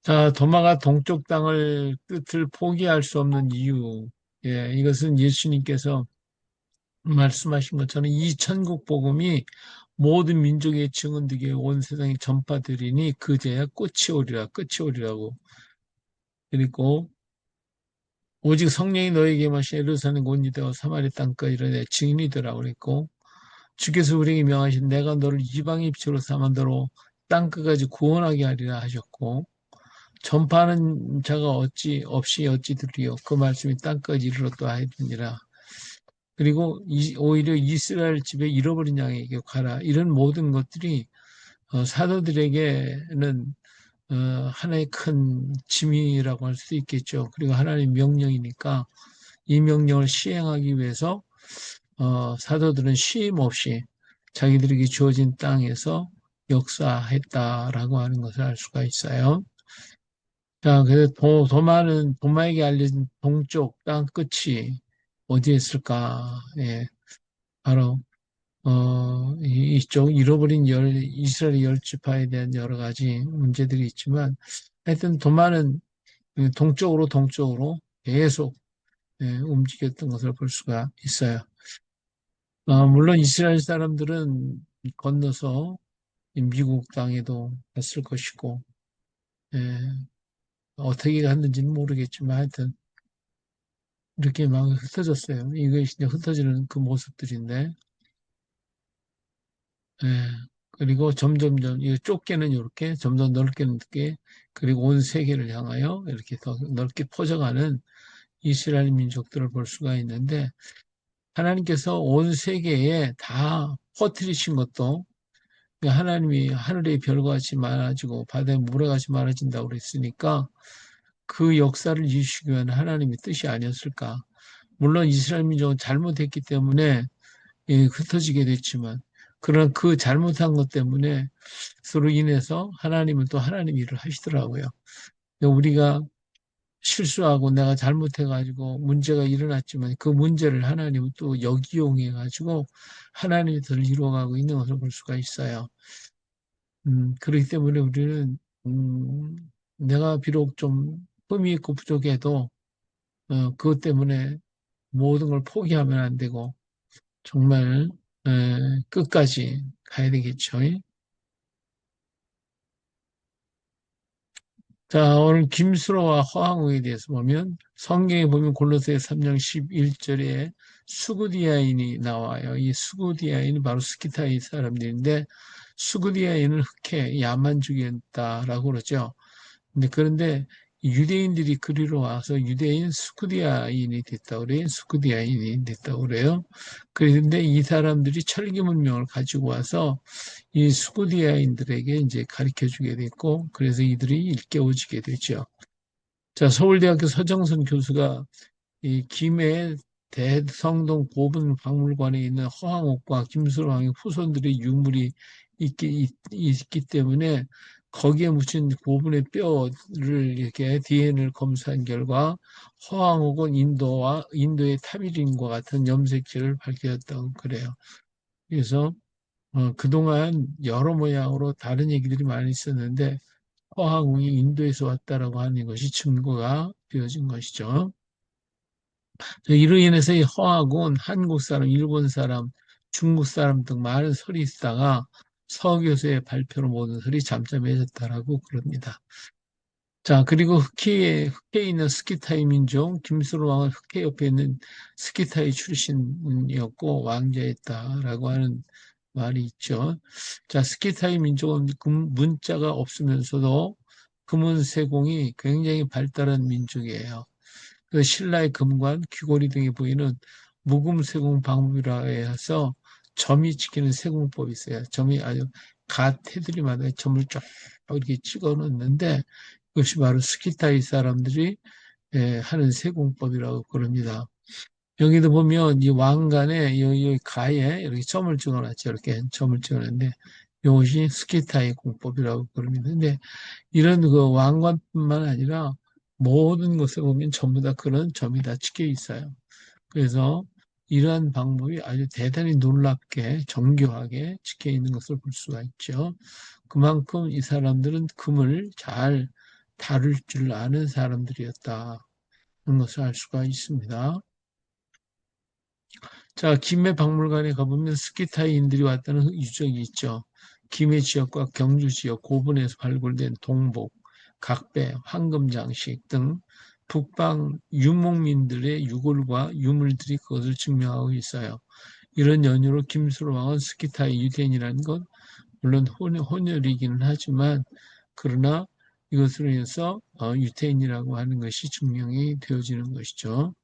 자, 도마가 동쪽 땅을 끝을 포기할 수 없는 이유. 예, 이것은 예수님께서 말씀하신 것처럼 이 천국 복음이 모든 민족의 증언되게 온 세상에 전파되리니 그제야 끝이 오리라, 끝이 오리라고. 그리고 오직 성령이 너에게 마신 예루살렘 온 유대와 사마리 땅까지 이르되 증인이 되라고 그랬고, 주께서 우리에게 명하신 내가 너를 이방의 빛으로 삼아 너로 땅끝까지 구원하게 하리라 하셨고, 전파하는 자가 어찌 없이 어찌 들으리요. 그 말씀이 땅까지 이르렀다 하였느니라. 그리고 오히려 이스라엘 집에 잃어버린 양에게 가라. 이런 모든 것들이 사도들에게는 하나의 큰 짐이라고 할 수 있겠죠. 그리고 하나님의 명령이니까 이 명령을 시행하기 위해서 사도들은 쉼 없이 자기들에게 주어진 땅에서 역사했다라고 하는 것을 알 수가 있어요. 자, 그래서 도마에게 알려진 동쪽 땅 끝이 어디에 있을까? 예, 바로, 이쪽 잃어버린 이스라엘 열 지파에 대한 여러 가지 문제들이 있지만, 하여튼 도마는 동쪽으로 계속 움직였던 것을 볼 수가 있어요. 물론 이스라엘 사람들은 건너서 미국 땅에도 갔을 것이고, 예, 어떻게 갔는지는 모르겠지만 하여튼 이렇게 막 흩어졌어요. 이게 이제 흩어지는 그 모습들인데, 예. 그리고 점점점, 이 좁게는 이렇게, 점점 넓게는 넓게, 그리고 온 세계를 향하여 이렇게 더 넓게 퍼져가는 이스라엘 민족들을 볼 수가 있는데, 하나님께서 온 세계에 다 퍼뜨리신 것도 하나님이 하늘의 별과 같이 많아지고 바다의 모래같이 많아진다고 그랬으니까 그 역사를 이루시기 위한 하나님의 뜻이 아니었을까. 물론 이스라엘 민족은 잘못했기 때문에 흩어지게 됐지만, 그러나 그 잘못한 것 때문에 서로 인해서 하나님은 또 하나님 일을 하시더라고요. 우리가 실수하고 내가 잘못해가지고 문제가 일어났지만 그 문제를 하나님은 또 역이용해가지고 하나님의 뜻을 이루어가고 있는 것을 볼 수가 있어요. 그렇기 때문에 우리는, 내가 비록 좀 흠이 있고 부족해도, 그것 때문에 모든 걸 포기하면 안 되고, 정말 끝까지 가야 되겠죠. 자, 오늘 김수로와 허황우에 대해서 보면 성경에 보면 골로새 3장 11절에 수구디아인이 나와요. 이 수구디아인은 바로 스키타이 사람들인데 수구디아인은 흑해 야만족이었다라고 그러죠. 그런데 유대인들이 그리로 와서 유대인 스쿠디아인이 됐다고 그래요. 스쿠디아인이 됐다고 그래요. 그런데 이 사람들이 철기 문명을 가지고 와서 이 스쿠디아인들에게 이제 가르쳐 주게 됐고, 그래서 이들이 일깨워지게 되죠. 자, 서울대학교 서정선 교수가 이 김해 대성동 고분박물관에 있는 허황옥과 김수로왕의 후손들의 유물이 있기 때문에 거기에 묻힌 고분의 뼈를 이렇게 DNA를 검사한 결과 허황옥은 인도의 타비린과 같은 염색체를 밝혀졌다고 그래요. 그래서 그동안 여러 모양으로 다른 얘기들이 많이 있었는데 허황옥이 인도에서 왔다라고 하는 것이 증거가 되어진 것이죠. 이로 인해서 이 허학은 한국 사람, 일본 사람, 중국 사람 등 많은 설이 있다가 서교수의 발표로 모든 설이 잠잠해졌다라고 그럽니다. 자, 그리고 흑해에 있는 스키타이 민족, 김수로 왕은 흑해 옆에 있는 스키타이 출신이었고 왕자였다라고 하는 말이 있죠. 자, 스키타이 민족은 문자가 없으면서도 금은 세공이 굉장히 발달한 민족이에요. 그 신라의 금관, 귀걸이 등에 보이는 묵음 세공 방법이라 해서 점이 찍히는 세공법이 있어요. 점이 아주 갓 테두리마다 점을 쫙 이렇게 찍어 놓는데 그것이 바로 스키타이 사람들이 하는 세공법이라고 그럽니다. 여기도 보면 이 왕관에 이 가에 이렇게 점을 찍어놨죠. 이렇게 점을 찍어놨는데 이것이 스키타이 공법이라고 그럽니다. 근데 이런 그 왕관뿐만 아니라 모든 것에 보면 전부 다 그런 점이 다 찍혀 있어요. 그래서 이러한 방법이 아주 대단히 놀랍게 정교하게 찍혀 있는 것을 볼 수가 있죠. 그만큼 이 사람들은 금을 잘 다룰 줄 아는 사람들이었다. 그런 것을 알 수가 있습니다. 자, 김해 박물관에 가보면 스키타이인들이 왔다는 유적이 있죠. 김해 지역과 경주 지역 고분에서 발굴된 동복, 각배, 황금 장식 등 북방 유목민들의 유골과 유물들이 그것을 증명하고 있어요. 이런 연유로 김수로왕은 스키타이 유대인이라는 건 물론 혼혈이기는 하지만 그러나 이것으로 해서 유태인이라고 하는 것이 증명이 되어지는 것이죠.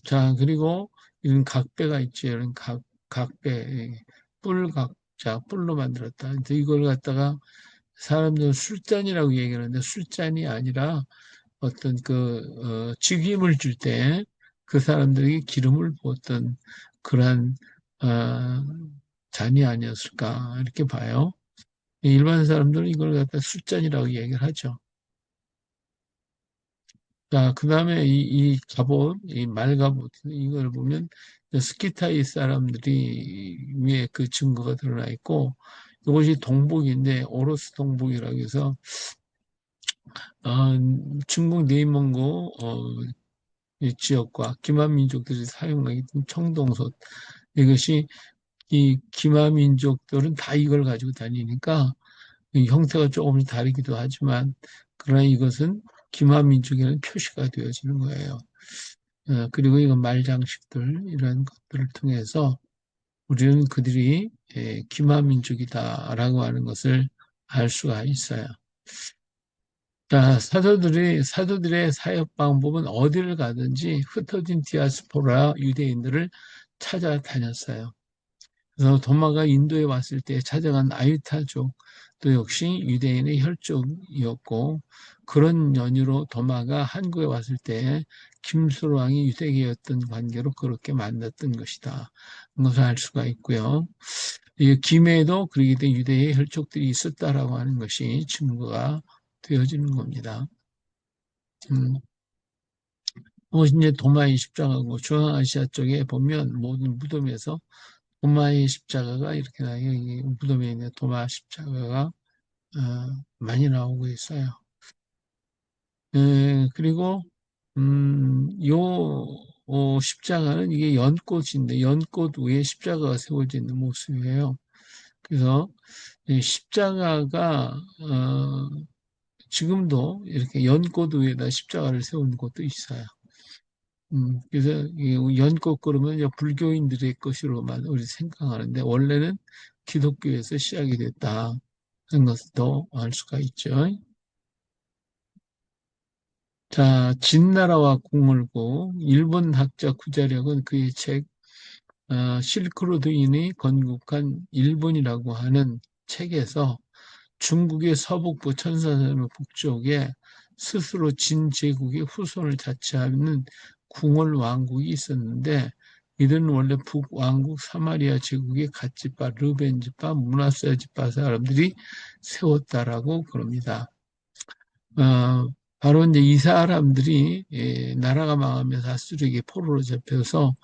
자, 그리고 이런 각배가 있죠. 이런 각배, 뿔각자, 뿔로 만들었다. 근데 이걸 갖다가 사람들은 술잔이라고 얘기하는데 술잔이 아니라 어떤 직임을 줄 때 그 사람들에게 기름을 부었던 그러한, 어, 잔이 아니었을까, 이렇게 봐요. 일반 사람들은 이걸 갖다 술잔이라고 얘기를 하죠. 자, 그 다음에 이 갑옷, 이 말갑옷, 이걸 보면 스키타이 사람들이 위에 그 증거가 드러나 있고, 이것이 동복인데, 오로스 동복이라고 해서, 어, 중국 내몽고, 이 지역과 기만 민족들이 사용하기 때문에 청동솥, 이것이 이 기마 민족들은 다 이걸 가지고 다니니까 이 형태가 조금씩 다르기도 하지만 그러나 이것은 기마 민족이라는 표시가 되어지는 거예요. 그리고 이건 말장식들 이런 것들을 통해서 우리는 그들이 기마 민족이다라고 하는 것을 알 수가 있어요. 자, 사도들의 사역 방법은 어디를 가든지 흩어진 디아스포라 유대인들을 찾아다녔어요. 그래서 도마가 인도에 왔을 때 찾아간 아유타족 도 역시 유대인의 혈족이었고 그런 연유로 도마가 한국에 왔을 때 김수로왕이 유대계였던 관계로 그렇게 만났던 것이다. 그것을 알 수가 있고요. 이 김해에도 그러기 때문에 유대의 혈족들이 있었다라고 하는 것이 증거가 되어지는 겁니다. 음, 이제 도마의 십자가고 중앙아시아 쪽에 보면 모든 무덤에서 도마의 십자가가 이렇게 나요. 이 무덤에 있는 도마 십자가가 많이 나오고 있어요. 그리고 요 십자가는 이게 연꽃인데 연꽃 위에 십자가가 세워져 있는 모습이에요. 그래서 이 십자가가 지금도 이렇게 연꽃 위에다 십자가를 세우는 곳도 있어요. 그래서 이 연꽃 그러면 이제 불교인들의 것으로만 우리 생각하는데 원래는 기독교에서 시작이 됐다 하는 것도 알 수가 있죠. 자, 진나라와 궁을고 일본 학자 구자력은 그의 책 실크로드인이 건국한 일본이라고 하는 책에서 중국의 서북부 천산섬의 북쪽에 스스로 진 제국의 후손을 자처하는 궁월 왕국이 있었는데 이들은 원래 북왕국 사마리아 제국의 갓지파, 르벤지파, 문하세지파 사람들이 세웠다라고 그럽니다. 바로 이제 이 사람들이 나라가 망하면서 아수르에게 포로로 잡혀서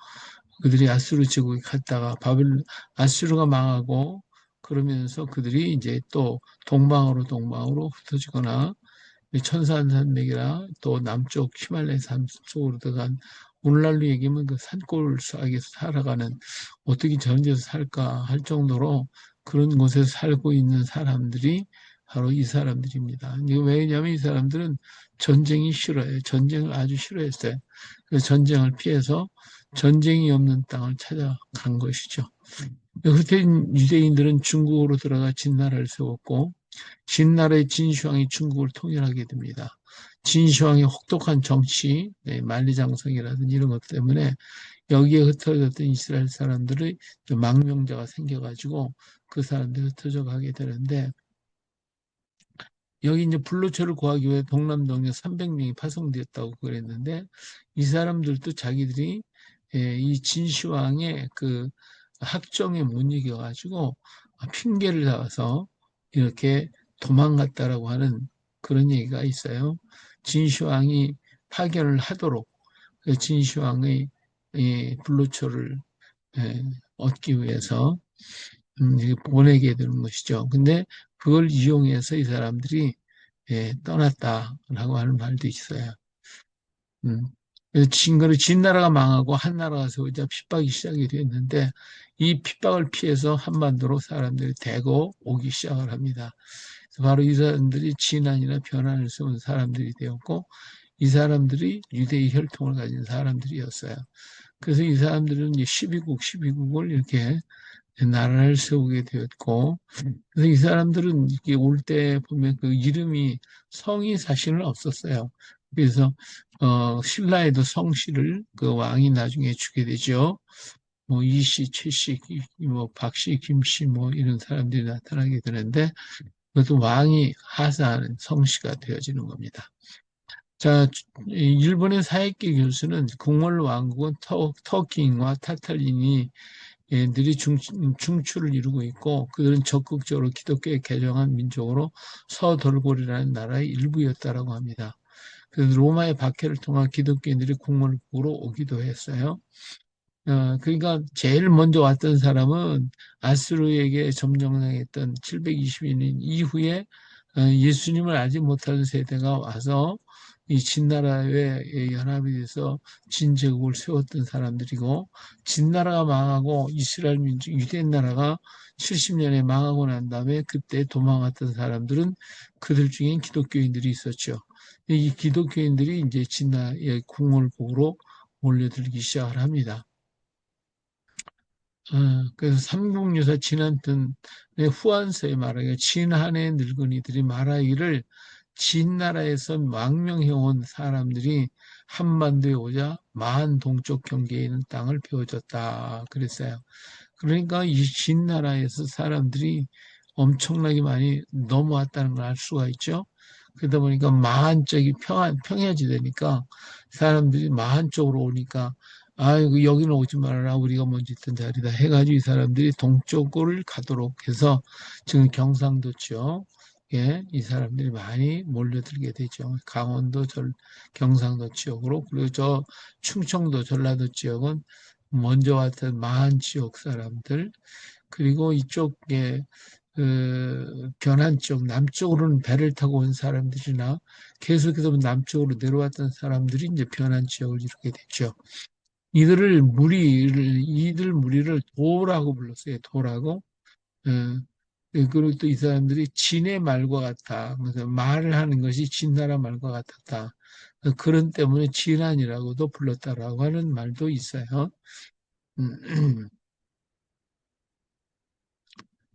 그들이 아수르 제국에 갔다가 아수르가 망하고 그러면서 그들이 이제 또 동방으로 흩어지거나 천산산맥이나 또 남쪽 히말라야 산 쪽으로 들어간 오늘날로 얘기하면 그 산골 속에서 살아가는 어떻게 저런 데서 살까 할 정도로 그런 곳에서 살고 있는 사람들이 바로 이 사람들입니다. 왜냐하면 이 사람들은 전쟁이 싫어요. 전쟁을 아주 싫어했어요. 그래서 전쟁을 피해서 전쟁이 없는 땅을 찾아간 것이죠. 그때 유대인들은 중국으로 들어가 진나라를 세웠고 진나라의 진시황이 중국을 통일하게 됩니다. 진시황의 혹독한 정치, 만리장성이라든지 이런 것 때문에 여기에 흩어졌던 이스라엘 사람들의 망명자가 생겨가지고 그 사람들이 흩어져 가게 되는데 여기 이제 불로초를 구하기 위해 동남동에 300명이 파송되었다고 그랬는데 이 사람들도 자기들이 이 진시황의 그 학정에 못 이겨가지고 핑계를 잡아서 이렇게 도망갔다라고 하는 그런 얘기가 있어요. 진시황이 파견을 하도록 진시황의 불로초를 얻기 위해서 보내게 되는 것이죠. 근데 그걸 이용해서 이 사람들이 떠났다라고 하는 말도 있어요. 음. 그래서 진거를 진나라가 망하고 한나라가 세우자 핍박이 시작이 됐는데 이 핍박을 피해서 한반도로 사람들이 대거 오기 시작을 합니다. 그래서 바로 이 사람들이 진안이나 변환을 세운 사람들이 되었고 이 사람들이 유대의 혈통을 가진 사람들이었어요. 그래서 이 사람들은 이제 12국을 이렇게 나라를 세우게 되었고 그래서 이 사람들은 이렇게 올 때 보면 그 이름이 성이 사실은 없었어요. 그래서 신라에도 성씨를 그 왕이 나중에 주게 되죠. 뭐 이씨, 최씨, 뭐 박씨, 김씨 뭐 이런 사람들이 나타나게 되는데 그것도 왕이 하사하는 성씨가 되어지는 겁니다. 자, 일본의 사익계 교수는 궁월 왕국은 터키인과 타탈린이 들이 중추를 이루고 있고 그들은 적극적으로 기독교에 개종한 민족으로 서돌고리라는 나라의 일부였다라고 합니다. 그래서 로마의 박해를 통한 기독교인들이 궁궐국으로 오기도 했어요. 그러니까 제일 먼저 왔던 사람은 아수르에게 점령당했던 720년 이후에 예수님을 알지 못하는 세대가 와서 이 진나라의 연합이 돼서 진제국을 세웠던 사람들이고 진나라가 망하고 이스라엘 민족 유대 나라가 70년에 망하고 난 다음에 그때 도망갔던 사람들은 그들 중엔 기독교인들이 있었죠. 이 기독교인들이 이제 진나라의 궁궐국으로 몰려들기 시작을 합니다. 그래서 삼국유사 진한튼의 후한서에 말하기에 진한의 늙은이들이 말하기를 진나라에서 망명해온 사람들이 한반도에 오자 만 동쪽 경계에 있는 땅을 베어줬다 그랬어요. 그러니까 이 진나라에서 사람들이 엄청나게 많이 넘어왔다는 걸 알 수가 있죠. 그러다 보니까 마한 쪽이 평야지 되니까 사람들이 마한 쪽으로 오니까 아이고 여기는 오지 말아라 우리가 먼저 있던 자리다 해가지고 이 사람들이 동쪽을 가도록 해서 지금 경상도 쪽 예, 이 사람들이 많이 몰려들게 되죠. 강원도 경상도 지역으로 그리고 저 충청도 전라도 지역은 먼저 왔던 마한 지역 사람들 그리고 이쪽에 변한 쪽 남쪽으로는 배를 타고 온 사람들이나 계속해서 남쪽으로 내려왔던 사람들이 이제 변한 지역을 이루게 됐죠. 이들 무리를 도라고 불렀어요. 도라고. 어, 그리고 또 이 사람들이 진의 말과 같아. 그래서 말을 하는 것이 진나라 말과 같았다. 그런 때문에 진안이라고도 불렀다라고 하는 말도 있어요.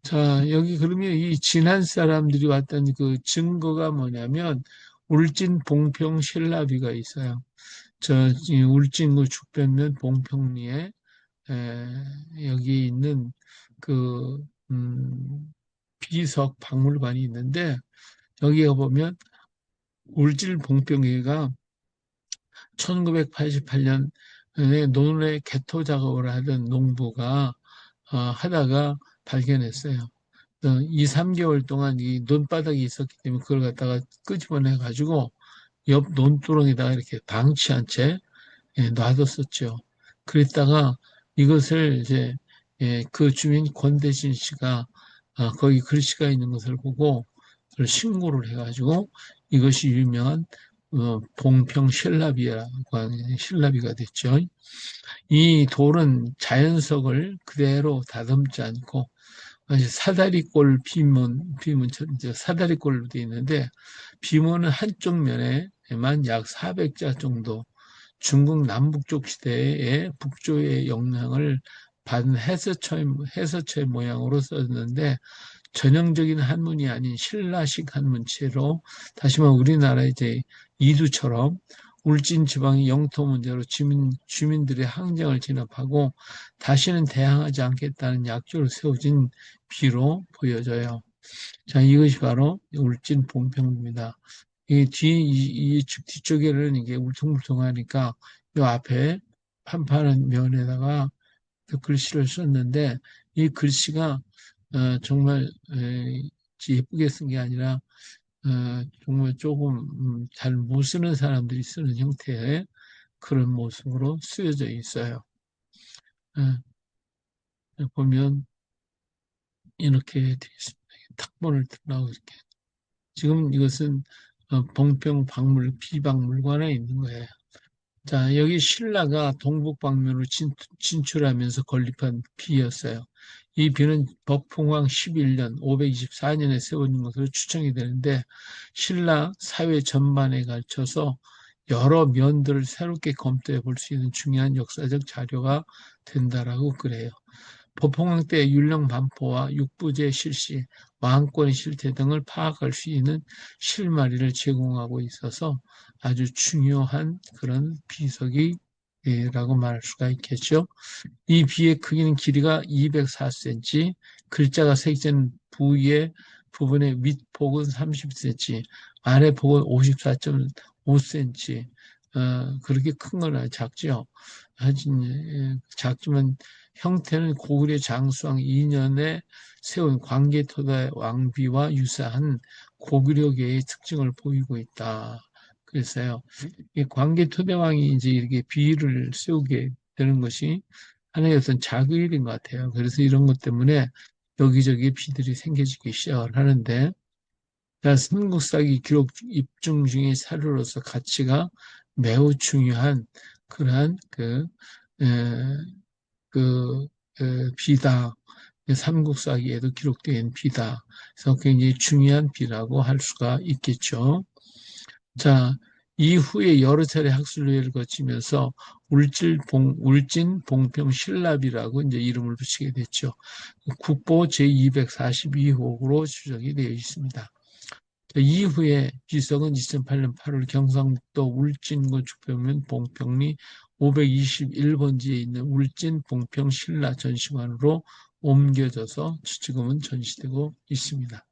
자, 여기 그러면 이 진한 사람들이 왔던 그 증거가 뭐냐면 울진 봉평 신라비가 있어요. 울진 그 죽변면 봉평리에 여기 있는 그 비석 박물관이 있는데 여기가 보면 울진 봉평리가 1988년에 논에 개토 작업을 하던 농부가 하다가 발견했어요. 2, 3개월 동안 이 논바닥이 있었기 때문에 그걸 갖다가 끄집어내 가지고 옆 논두렁에다가 이렇게 방치한 채 놔뒀었죠. 그랬다가 이것을 이제 그 주민 권대신 씨가 거기 글씨가 있는 것을 보고 그걸 신고를 해가지고 이것이 유명한 봉평 신라비라고 하는 신라비가 됐죠. 이 돌은 자연석을 그대로 다듬지 않고 사다리꼴 비문처럼 이제 사다리꼴로 되어 있는데 비문은 한쪽 면에만 약 400자 정도 중국 남북쪽 시대의 북조의 영향을 받은 해서체 모양으로 썼는데 전형적인 한문이 아닌 신라식 한문체로 다시 말해 우리나라 이제 이두처럼 울진 지방의 영토 문제로 주민들의 항쟁을 진압하고 다시는 대항하지 않겠다는 약조를 세워진 비로 보여져요. 자, 이것이 바로 울진 본평입니다. 이 뒤쪽에는 이게 울퉁불퉁하니까 이 앞에 판판한 면에다가 그 글씨를 썼는데 이 글씨가 정말 예쁘게 쓴 게 아니라 정말 조금 잘 못 쓰는 사람들이 쓰는 형태의 그런 모습으로 쓰여져 있어요. 보면 이렇게 되어 있습니다. 탁본을 들라고 이렇게. 지금 이것은 봉평 박물 비박물관에 있는 거예요. 자, 여기 신라가 동북 방면으로 진출하면서 건립한 비였어요. 이 비는 법통왕 11년, 524년에 세워진 것으로 추정이 되는데, 신라 사회 전반에 걸쳐서 여러 면들을 새롭게 검토해 볼 수 있는 중요한 역사적 자료가 된다라고 그래요. 법홍왕 때 율령 반포와 육부제 실시, 왕권의 실태 등을 파악할 수 있는 실마리를 제공하고 있어서 아주 중요한 그런 비석이라고 말할 수가 있겠죠. 이 비의 크기는 길이가 204cm, 글자가 색된 부분의 윗폭은 30cm, 아래폭은 54.5cm. 그렇게 큰 건 작죠. 하여튼 작지만 형태는 고구려 장수왕 2년에 세운 광개토대 왕비와 유사한 고구려계의 특징을 보이고 있다. 그래서요, 이 광개토대왕이 이제 이렇게 비를 세우게 되는 것이 하나의 어떤 자극일인 것 같아요. 그래서 이런 것 때문에 여기저기 비들이 생겨지기 시작을 하는데, 삼국사기 기록 입증 중의 사료로서 가치가 매우 중요한 그러한 에, 그, 비다. 삼국사기에도 기록된 비다. 그래서 굉장히 중요한 비라고 할 수가 있겠죠. 자, 이후에 여러 차례 학술회를 거치면서 울진, 봉평, 신랍이라고 이제 이름을 붙이게 됐죠. 국보 제242호로 추적이 되어 있습니다. 이후에 비석은 2008년 8월 경상북도 울진군 축평면 봉평리 521번지에 있는 울진 봉평 신라 전시관으로 옮겨져서 지금은 전시되고 있습니다.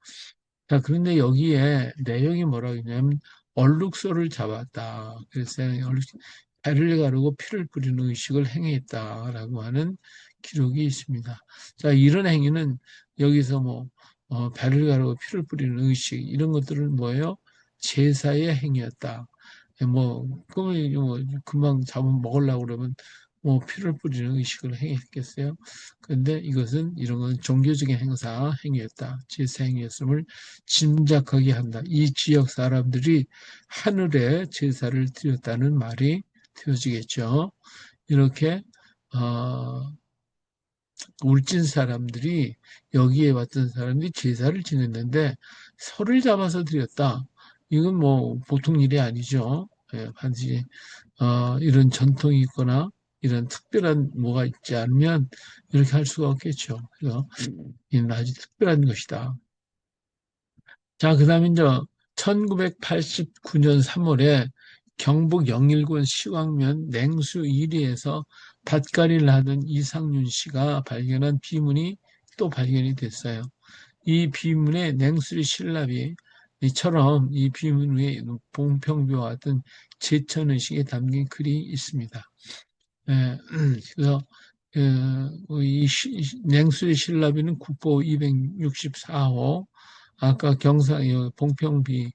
자, 그런데 여기에 내용이 뭐라고 했냐면 얼룩소를 잡았다. 그래서 배를 가르고 피를 뿌리는 의식을 행했다라고 하는 기록이 있습니다. 자, 이런 행위는 여기서 뭐 배를 가르고 피를 뿌리는 의식 이런 것들은 뭐예요? 제사의 행위였다. 뭐, 그러면 뭐 금방 잡으면 먹으려고 그러면 뭐 피를 뿌리는 의식을 행했겠어요? 그런데 이것은 이런 건 종교적인 행위였다. 제사 행위였음을 짐작하게 한다. 이 지역 사람들이 하늘에 제사를 드렸다는 말이 되어지겠죠. 이렇게 어, 울진 사람들이 여기에 왔던 사람들이 제사를 지냈는데 소를 잡아서 드렸다. 이건 뭐 보통 일이 아니죠. 예, 반드시 이런 전통이 있거나 이런 특별한 뭐가 있지 않으면 이렇게 할 수가 없겠죠. 그래서 이는 아주 특별한 것이다. 자, 그 다음에 이제 1989년 3월에 경북 영일군 시황면 냉수 1리에서 밭갈이를 하던 이상윤 씨가 발견한 비문이 또 발견이 됐어요. 이 비문에 냉수리 신라비 이처럼 이 비문 위에 봉평비와 같은 제천의식에 담긴 글이 있습니다. 예, 그래서 이 냉수리 신라비는 국보 264호 아까 봉평비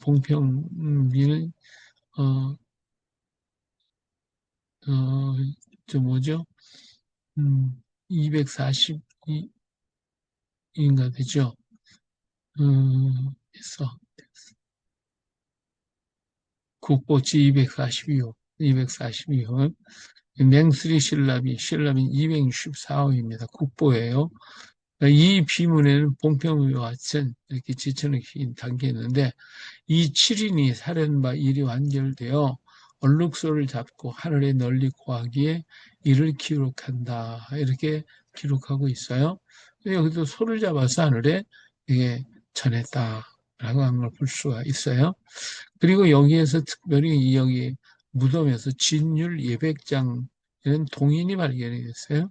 봉평비는 어, 저 뭐죠? 242인가 되죠? 그래서 국보지 242호, 242호. 냉수리 신라비 264호입니다. 국보예요. 이 비문에는 봉평위와 같은 이렇게 지천의 담겼는데 이 7인이 살인과 일이 완결되어 얼룩소를 잡고 하늘에 널리 고하기에 이를 기록한다. 이렇게 기록하고 있어요. 여기도 소를 잡아서 하늘에 이게 전했다라고 하는 걸 볼 수가 있어요. 그리고 여기에서 특별히 여기 무덤에서 진율 예백장 이런 동인이 발견이 됐어요.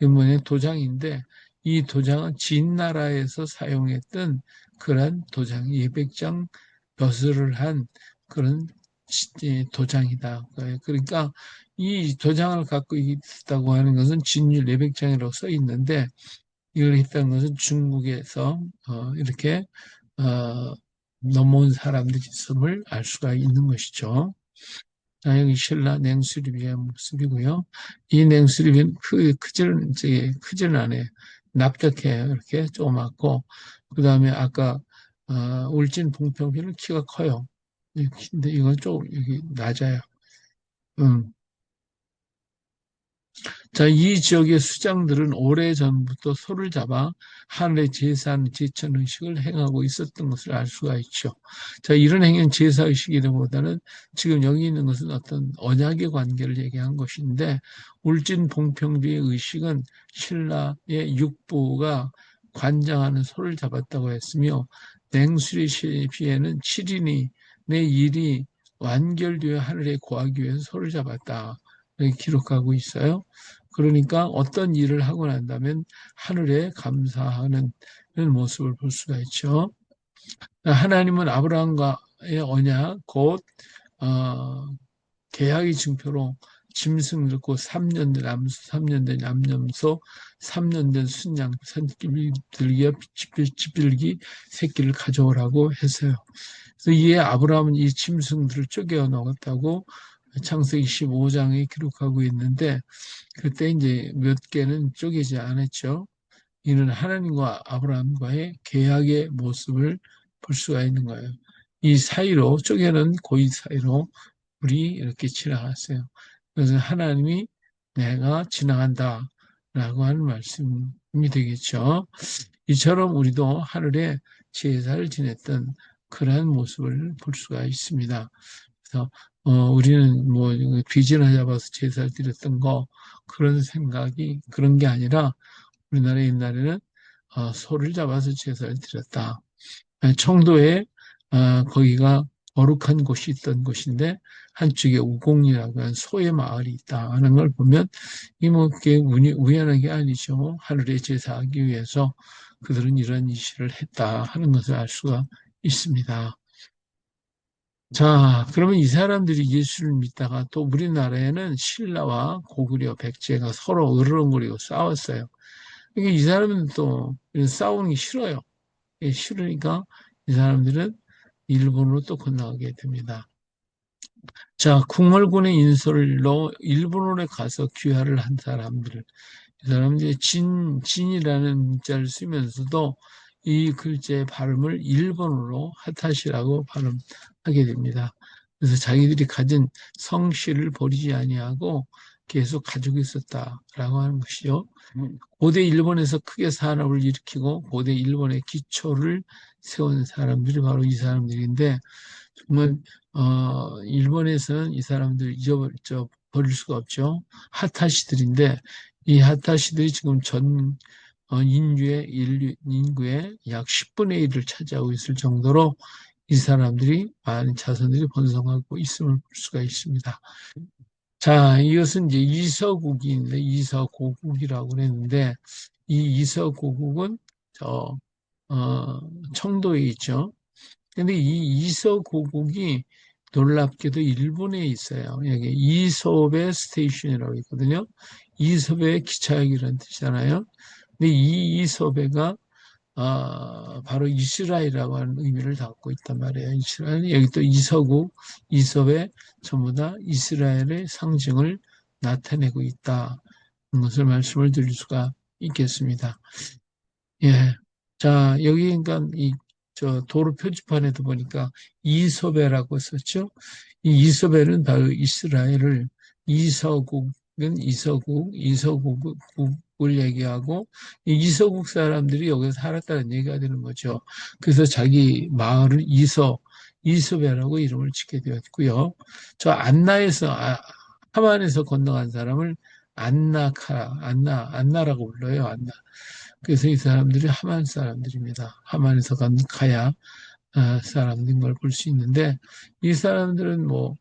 이번에 도장인데 이 도장은 진나라에서 사용했던 그런 도장, 예백장 벼슬을 한 그런 도장이다. 그러니까 이 도장을 갖고 있다고 하는 것은 진율 예백장이라고 써 있는데 이걸 했다는 것은 중국에서 이렇게 넘어온 사람들이 있음을 알 수가 있는 것이죠. 자, 여기 신라 냉수리비의 모습이고요. 이 냉수리비는 크지는 않아요. 납작해요. 이렇게 조그맣고, 그 다음에 아까, 울진 봉평비는 키가 커요. 근데 이건 좀, 여기 낮아요. 음. 자, 이 지역의 수장들은 오래전부터 소를 잡아 하늘의 제사하는 제천 의식을 행하고 있었던 것을 알 수가 있죠. 자, 이런 행위는 제사 의식이라기보다는 지금 여기 있는 것은 어떤 언약의 관계를 얘기한 것인데, 울진 봉평비의 의식은 신라의 육부가 관장하는 소를 잡았다고 했으며, 냉수리 시에는 7인이 내 일이 완결되어 하늘에 고하기 위해서 소를 잡았다. 이렇게 기록하고 있어요. 그러니까 어떤 일을 하고 난다면 하늘에 감사하는 모습을 볼 수가 있죠. 하나님은 아브라함과의 언약, 곧 어, 계약의 증표로 짐승 넣고 3년 된 암소, 3년 된 암염소, 3년 된 순양, 산기들기와 찌bil기 새끼를 가져오라고 했어요. 그래서 이에 아브라함은 이 짐승들을 쪼개어 넣었다고 창세기 15장에 기록하고 있는데, 그때 이제 몇 개는 쪼개지 않았죠. 이는 하나님과 아브라함과의 계약의 모습을 볼 수가 있는 거예요. 이 사이로, 쪼개는 고의 사이로 불이 이렇게 지나갔어요. 그래서 하나님이 내가 지나간다 라고 하는 말씀이 되겠죠. 이처럼 우리도 하늘에 제사를 지냈던 그러한 모습을 볼 수가 있습니다. 그래서 우리는 뭐 귀신을 잡아서 제사를 드렸던 거 그런 생각이 그런 게 아니라 우리나라 옛날에는 소를 잡아서 제사를 드렸다. 청도에 거기가 거룩한 곳이 있던 곳인데 한쪽에 우공이라고 하는 소의 마을이 있다 하는 걸 보면 이뭐 그게 우연한 게 아니죠. 하늘에 제사하기 위해서 그들은 이런 이시를 했다 하는 것을 알 수가 있습니다. 자, 그러면 이 사람들이 예수를 믿다가 또 우리나라에는 신라와 고구려, 백제가 서로 으르렁거리고 싸웠어요. 그러니까 이 사람은 또 싸우는 게 싫어요. 싫으니까 이 사람들은 일본으로 또 건너가게 됩니다. 자, 궁궐군의 인솔로 일본으로 가서 귀화를 한 사람들. 이 사람들이 진이라는 문자를 쓰면서도 이 글자의 발음을 일본어로 하타시라고 발음하게 됩니다. 그래서 자기들이 가진 성씨를 버리지 아니하고 계속 가지고 있었다라고 하는 것이요. 고대 일본에서 크게 산업을 일으키고 고대 일본의 기초를 세운 사람들이 바로 이 사람들인데 정말 일본에서는 이 사람들 버릴 수가 없죠. 하타시들인데 이 하타시들이 지금 전 인구의 약 10분의 1을 차지하고 있을 정도로 이 사람들이 많은 자손들이 번성하고 있음을 볼 수가 있습니다. 자, 이것은 이제 이서국인데 이서고국이라고 그랬는데 이 이서고국은 저 청도에 있죠. 근데 이 이서고국이 놀랍게도 일본에 있어요. 여기 이솝의 스테이션이라고 있거든요. 이솝의 기차역이라는 뜻이잖아요. 근데 이 이솝에가 바로 이스라엘이라고 하는 의미를 담고 있단 말이에요. 이스라엘, 여기 또 이서국, 이솝에 전부 다 이스라엘의 상징을 나타내고 있다. 것을 말씀을 드릴 수가 있겠습니다. 예. 자, 여기 그러니까 저 도로 표지판에도 보니까 이소베라고 썼죠. 이 이소베는 바로 이스라엘을 이서국은 이서국을 얘기하고 이 이서국 사람들이 여기서 살았다는 얘기가 되는 거죠. 그래서 자기 마을을 이소베라고 이름을 짓게 되었고요. 저 하만에서 건너간 사람을 안나라고 불러요. 안나. 그래서 이 사람들이 하만 사람들입니다. 하만에서 간 가야 사람들인 걸 볼 수 있는데 이 사람들은 그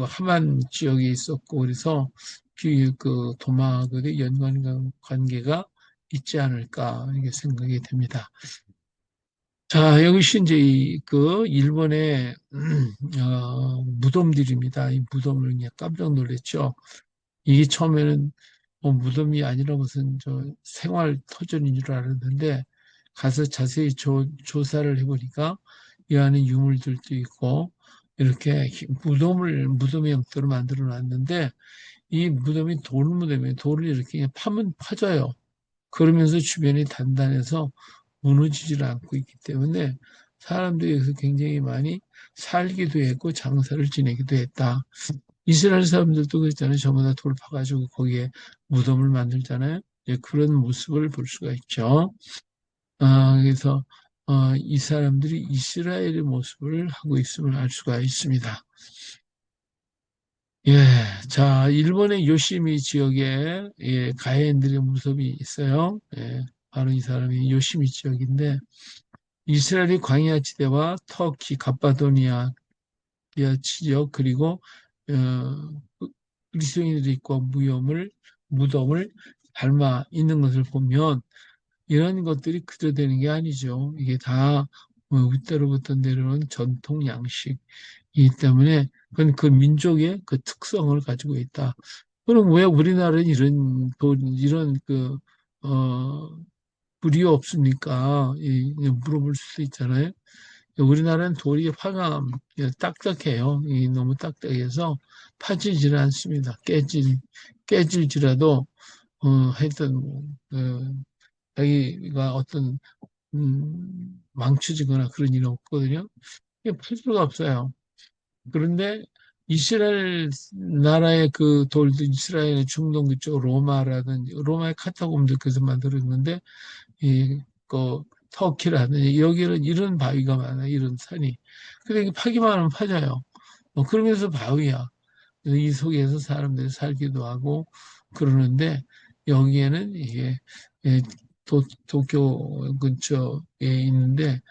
하만 지역에 있었고 그래서 그 도마하고의 연관 관계가 있지 않을까 이렇게 생각이 됩니다. 자, 여기서 이제 그 일본의 무덤들입니다. 이 무덤을 그냥 깜짝 놀랐죠. 이게 처음에는 무덤이 아니라 무슨 저 생활 터전인 줄 알았는데 가서 자세히 조사를 해보니까 이 안에 유물들도 있고 이렇게 무덤의 형태로 만들어 놨는데 이 무덤이 돌무덤이에요. 돌을 이렇게 파면 파져요. 그러면서 주변이 단단해서 무너지질 않고 있기 때문에 사람들이 여기서 굉장히 많이 살기도 했고 장사를 지내기도 했다. 이스라엘 사람들도 그랬잖아요. 전부 다 돌 파가지고 거기에 무덤을 만들잖아요. 예, 그런 모습을 볼 수가 있죠. 그래서 이 사람들이 이스라엘의 모습을 하고 있음을 알 수가 있습니다. 예, 자, 일본의 요시미 지역에 가해인들의 무덤이 있어요. 예, 바로 이 사람이 요시미 지역인데 이스라엘의 광야 지대와 터키, 갑바도니아 지역 그리고 그리스도인들이 있고 무덤을 닮아 있는 것을 보면 이런 것들이 그저 되는 게 아니죠. 이게 다 윗대로부터 내려오는 전통 양식이기 때문에 그건 그 민족의 그 특성을 가지고 있다. 그럼 왜 우리나라는 이런 불이 없습니까? 물어볼 수도 있잖아요. 우리나라는 돌이 딱딱해요. 너무 딱딱해서 파지질 않습니다. 깨질지라도, 하여튼, 자기가 망쳐지거나 그런 일은 없거든요. 이게 풀 수가 없어요. 그런데 이스라엘 나라의 그 돌도 이스라엘의 중동 그쪽 로마라든지 로마의 카타콤도 그래서 만들었는데 터키라든지 여기는 이런 바위가 많아 이런 산이. 근데 이게 파기만 하면 파져요. 그러면서 바위야. 그래서 이 속에서 사람들이 살기도 하고 그러는데 여기에는 이게 예, 도쿄 근처에 있는데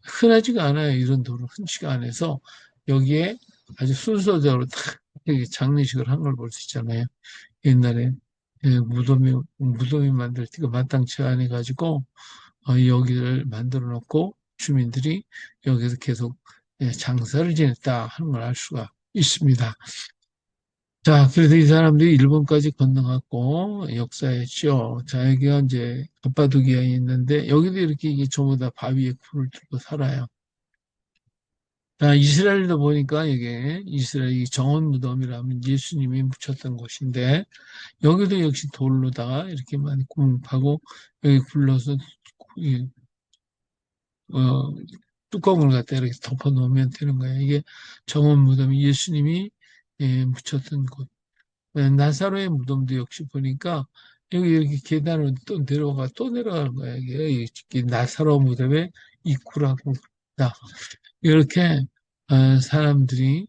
흔하지가 않아요. 이런 돌은 흔치가 않아서 여기에 아주 순서대로 딱 이렇게 장례식을 한 걸 볼 수 있잖아요. 옛날에 무덤이 만들 때가 마땅치 않아 가지고 여기를 만들어 놓고 주민들이 여기서 계속 장사를 지냈다 하는 걸 알 수가 있습니다. 자, 그래서 이 사람들이 일본까지 건너갔고 역사했죠. 자, 여기가 이제 갑바도기아에 있는데 여기도 이렇게 이게 전부 다 바위에 굴을 들고 살아요. 자, 이스라엘도 보니까 이게 이스라엘이 정원 무덤이라면 예수님이 묻혔던 곳인데 여기도 역시 돌로다가 이렇게 많이 구멍 파고 여기 굴러서 이, 어, 뚜껑을 갖다 이렇게 덮어 놓으면 되는 거예요. 이게 정원 무덤이 예수님이 묻혔던 곳. 나사로의 무덤도 역시 보니까 여기 이렇게 계단을 또 내려가 또 내려가는 거야. 이게 나사로 무덤의 입구라고 합니다. 이렇게 사람들이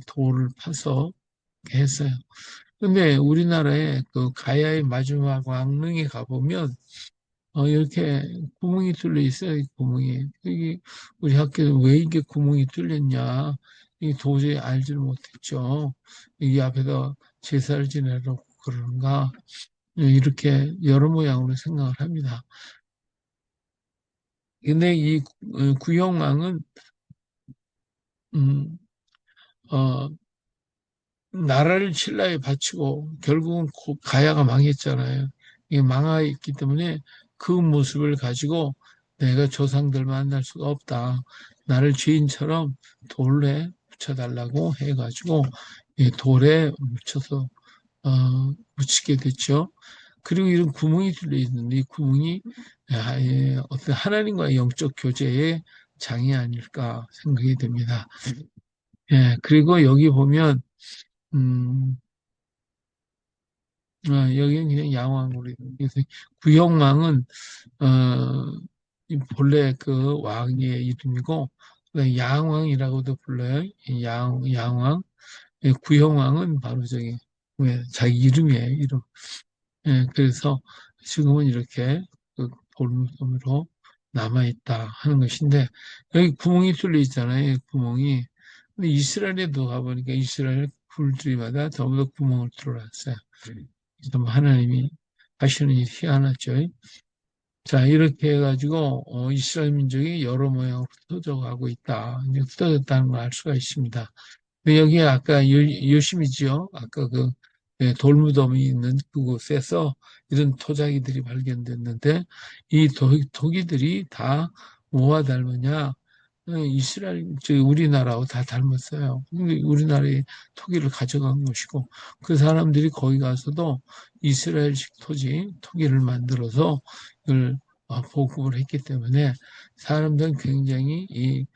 돌을 파서 했어요. 근데 우리나라에 그 가야의 마지막 왕릉에 가보면 이렇게 구멍이 뚫려 있어요. 이 구멍이. 이게 우리 학교에 왜 이게 구멍이 뚫렸냐. 이 도저히 알지를 못했죠. 이 앞에다 제사를 지내려고 그러는가. 이렇게 여러 모양으로 생각을 합니다. 근데 이 구형왕은 음, 어, 나라를 신라에 바치고 결국은 가야가 망했잖아요. 이게 망하 있기 때문에 그 모습을 가지고 내가 조상들 만날 수가 없다. 나를 죄인처럼 돌에 묻혀달라고 해가지고 이 돌에 묻혀서 묻히게 됐죠. 그리고 이런 구멍이 뚫려 있는데 이 구멍이 어떤 하나님과의 영적 교제의 장이 아닐까 생각이 됩니다. 예, 그리고 여기 보면 음, 여기는 그냥 양왕으로 그래서 구형왕은 이 본래 그 왕의 이름이고 그다음에 양왕이라고도 불러요. 이 양왕. 예, 구형왕은 바로 저기 왜 자기 이름이에요. 이름. 예, 그래서 지금은 이렇게 그 돌무덤으로 남아있다 하는 것인데 여기 구멍이 뚫려 있잖아요. 이 구멍이. 근데 이스라엘에도 가보니까 이스라엘 굴들마다 전부 다 구멍을 뚫어놨어요. 참 하나님이 하시는 일이 희한하죠. 자, 이렇게 해가지고, 이스라엘 민족이 여러 모양으로 흩어져가고 있다. 이제 흩어졌다는 걸 알 수가 있습니다. 근데 여기에 아까 요심이지요. 아까 돌무덤이 있는 그곳에서 이런 토자기들이 발견됐는데, 이 토기들이 다 뭐와 닮으냐? 이스라엘, 우리나라하고 다 닮았어요. 근데 우리나라의 토기를 가져간 것이고, 그 사람들이 거기 가서도 이스라엘식 토기를 만들어서 이걸 보급을 했기 때문에 사람들은 굉장히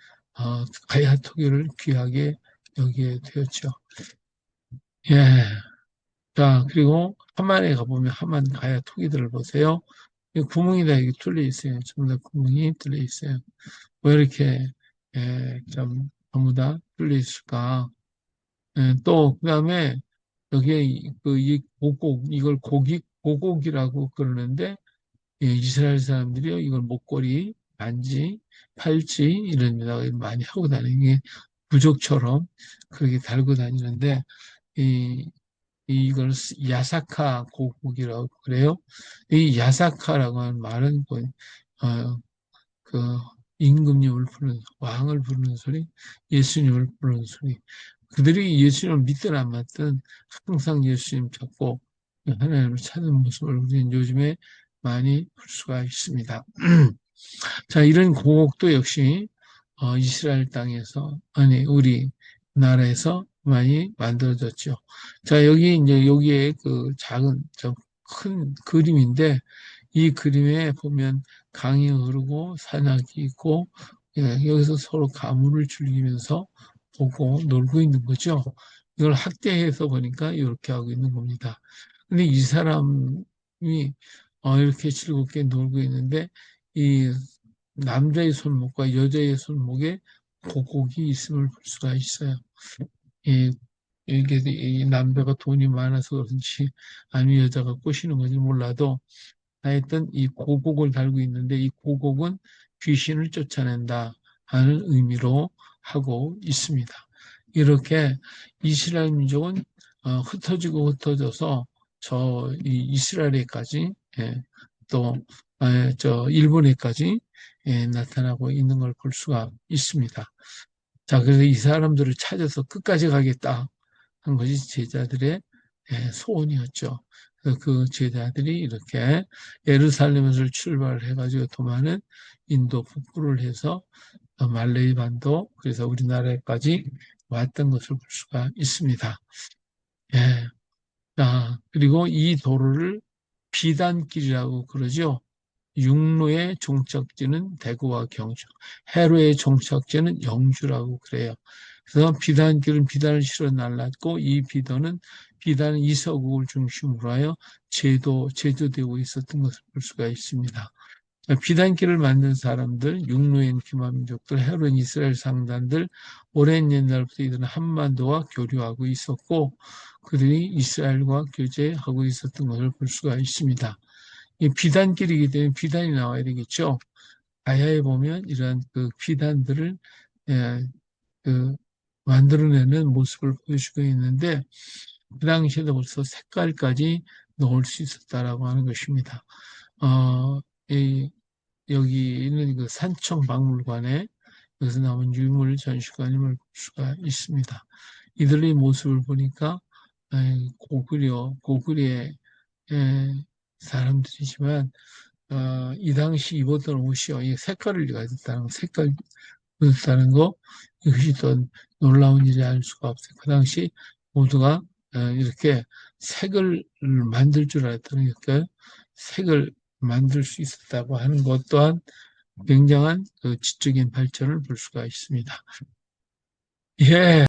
가야 토기를 귀하게 여기게 되었죠. 예. 자, 그리고 하만에 가보면 하만 가야 토기들을 보세요. 이 구멍이 다 이게 뚫려 있어요. 전부 다 구멍이 뚫려 있어요. 왜 이렇게 좀 전부 다 뚫려 있을까? 또 그다음에 여기에 이 고곡 이걸 고곡이라고 그러는데 이스라엘 사람들이요 이걸 목걸이, 반지, 팔찌 이런 데다가 많이 하고 다니는 게 부적처럼 그렇게 달고 다니는데 이 이걸 야사카 고국이라고 그래요. 이 야사카라고 하는 말은 어, 그 임금님을 부르는 왕을 부르는 소리, 예수님을 부르는 소리. 그들이 예수님을 믿든 안 믿든 항상 예수님 찾고 하나님을 찾는 모습을 우리는 요즘에 많이 볼 수가 있습니다. 자, 이런 공곡도 역시 이스라엘 땅에서 아니 우리 나라에서 많이 만들어졌죠. 자, 여기 이제 여기에 그 작은 좀 큰 그림인데 이 그림에 보면 강이 흐르고 산악이 있고 여기서 서로 가물을 즐기면서 보고 놀고 있는 거죠. 이걸 학대해서 보니까 이렇게 하고 있는 겁니다. 근데 이 사람이 이렇게 즐겁게 놀고 있는데 이 남자의 손목과 여자의 손목에 보곡이 있음을 볼 수가 있어요. 이, 이게 이 남자가 돈이 많아서 그런지 아니면 여자가 꼬시는 건지 몰라도 하여튼 이 고곡을 달고 있는데 이 고곡은 귀신을 쫓아낸다 하는 의미로 하고 있습니다. 이렇게 이스라엘 민족은 흩어지고 흩어져서 이 이스라엘에까지 또 저 일본에까지 나타나고 있는 걸 볼 수가 있습니다. 자, 그래서 이 사람들을 찾아서 끝까지 가겠다 한 것이 제자들의 소원이었죠. 그래서 그 제자들이 이렇게 예루살렘에서 출발을 해가지고 도마는 인도 북부를 해서 말레이 반도 그래서 우리나라에까지 왔던 것을 볼 수가 있습니다. 예. 자, 그리고 이 도로를 비단길이라고 그러죠. 육로의 종착지는 대구와 경주, 해로의 종착지는 영주라고 그래요. 그래서 비단길은 비단을 실어 날랐고 이 비단은 이서국을 중심으로 하여 제조되고 있었던 것을 볼 수가 있습니다. 비단길을 만든 사람들, 육로인 기만민족들, 해로인 이스라엘 상단들, 오랜 옛날부터 이들은 한반도와 교류하고 있었고 그들이 이스라엘과 교제하고 있었던 것을 볼 수가 있습니다. 이 비단길이기 때문에 비단이 나와야 되겠죠. 가야에 보면 이러한 그 비단들을 예, 그 만들어내는 모습을 보여주고 있는데 그 당시에도 벌써 색깔까지 넣을 수 있었다라고 하는 것입니다. 어, 이, 여기는 그 산청박물관에 여기서 나온 유물 전시관임을 볼 수가 있습니다. 이들의 모습을 보니까 고구려의 사람들이지만 이 당시 입었던 옷이요. 이 색깔을 가졌다는 색깔 가졌다는 거 이것이 또 놀라운 일이 아닐 수가 없어요. 그 당시 모두가 이렇게 색을 만들 줄 알았다는 게 색을 만들 수 있었다고 하는 것 또한 굉장한 그 지적인 발전을 볼 수가 있습니다. 예.